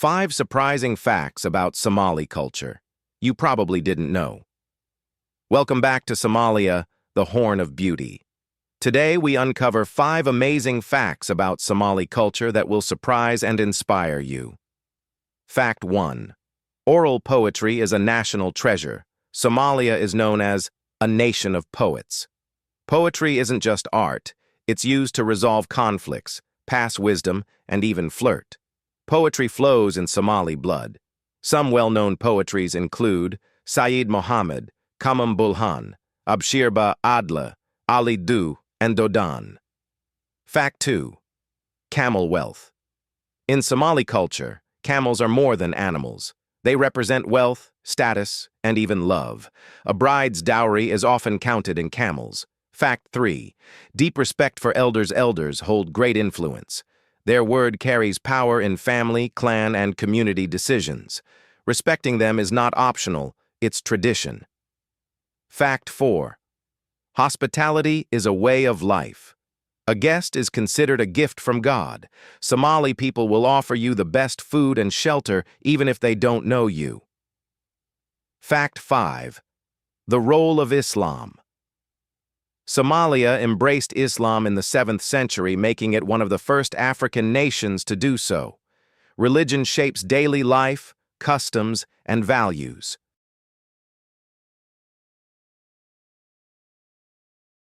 5 surprising facts about Somali culture you probably didn't know. Welcome back to Somalia, the Horn of Beauty. Today we uncover 5 amazing facts about Somali culture that will surprise and inspire you. Fact 1. Oral poetry is a national treasure. Somalia is known as a nation of poets. Poetry isn't just art. It's used to resolve conflicts, pass wisdom, and even flirt. Poetry flows in Somali blood. Some well-known poetries include Sayyid Mohammed, Kamam Bulhan, Abshirba Adla, Ali Du, and Dodan. Fact 2. Camel wealth. In Somali culture, camels are more than animals. They represent wealth, status, and even love. A bride's dowry is often counted in camels. Fact 3. Deep respect for elders hold great influence. Their word carries power in family, clan, and community decisions. Respecting them is not optional, it's tradition. Fact 4. Hospitality is a way of life. A guest is considered a gift from God. Somali people will offer you the best food and shelter even if they don't know you. Fact 5. The role of Islam. Somalia embraced Islam in the 7th century, making it one of the first African nations to do so. Religion shapes daily life, customs, and values.